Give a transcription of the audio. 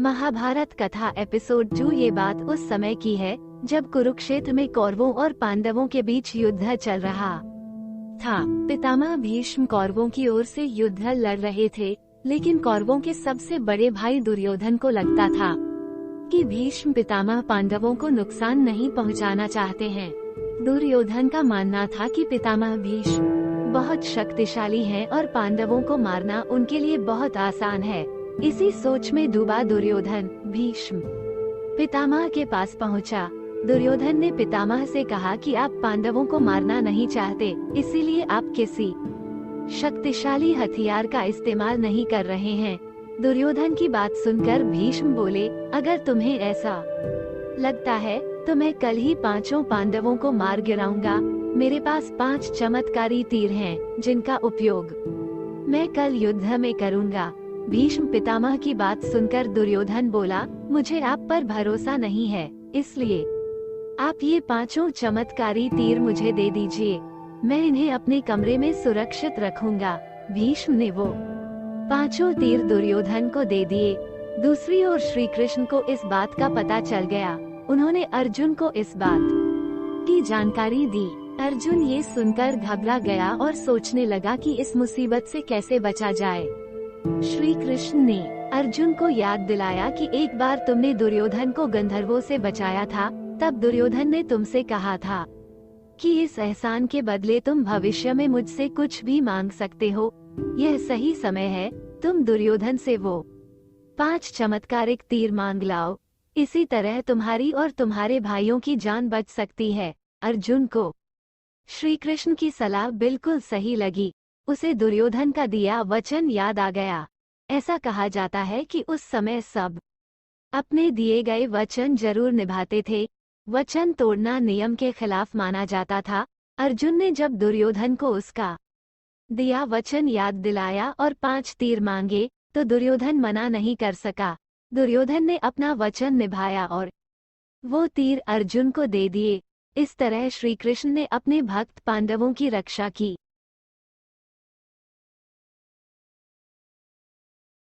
महाभारत कथा एपिसोड 2। ये बात उस समय की है जब कुरुक्षेत्र में कौरवों और पांडवों के बीच युद्ध चल रहा था। पितामह भीष्म कौरवों की ओर से युद्ध लड़ रहे थे, लेकिन कौरवों के सबसे बड़े भाई दुर्योधन को लगता था कि भीष्म पितामह पांडवों को नुकसान नहीं पहुंचाना चाहते हैं। दुर्योधन का मानना था कि पितामह भीष्म बहुत शक्तिशाली हैं और पांडवों को मारना उनके लिए बहुत आसान है। इसी सोच में डूबा दुर्योधन भीष्म पितामह के पास पहुंचा। दुर्योधन ने पितामह से कहा कि आप पांडवों को मारना नहीं चाहते, इसीलिए आप किसी शक्तिशाली हथियार का इस्तेमाल नहीं कर रहे हैं। दुर्योधन की बात सुनकर भीष्म बोले, अगर तुम्हें ऐसा लगता है तो मैं कल ही 5 पांडवों को मार गिराऊंगा। मेरे पास 5 चमत्कारी तीर हैं, जिनका उपयोग मैं कल युद्ध में करूंगा। भीष्म पितामह की बात सुनकर दुर्योधन बोला, मुझे आप पर भरोसा नहीं है, इसलिए आप ये 5 चमत्कारी तीर मुझे दे दीजिए। मैं इन्हें अपने कमरे में सुरक्षित रखूंगा। भीष्म ने वो 5 तीर दुर्योधन को दे दिए। दूसरी ओर श्री कृष्ण को इस बात का पता चल गया। उन्होंने अर्जुन को इस बात की जानकारी दी। अर्जुन ये सुनकर घबरा गया और सोचने लगा कि इस मुसीबत से कैसे बचा जाए। श्री कृष्ण ने अर्जुन को याद दिलाया कि एक बार तुमने दुर्योधन को गंधर्वों से बचाया था। तब दुर्योधन ने तुमसे कहा था कि इस एहसान के बदले तुम भविष्य में मुझसे कुछ भी मांग सकते हो। यह सही समय है, तुम दुर्योधन से वो 5 चमत्कारिक तीर मांग लाओ। इसी तरह तुम्हारी और तुम्हारे भाइयों की जान बच सकती है। अर्जुन को श्री कृष्ण की सलाह बिल्कुल सही लगी। उसे दुर्योधन का दिया वचन याद आ गया। ऐसा कहा जाता है कि उस समय सब अपने दिए गए वचन जरूर निभाते थे। वचन तोड़ना नियम के खिलाफ माना जाता था। अर्जुन ने जब दुर्योधन को उसका दिया वचन याद दिलाया और 5 तीर मांगे, तो दुर्योधन मना नहीं कर सका। दुर्योधन ने अपना वचन निभाया और वो तीर अर्जुन को दे दिए। इस तरह श्री कृष्ण ने अपने भक्त पांडवों की रक्षा की।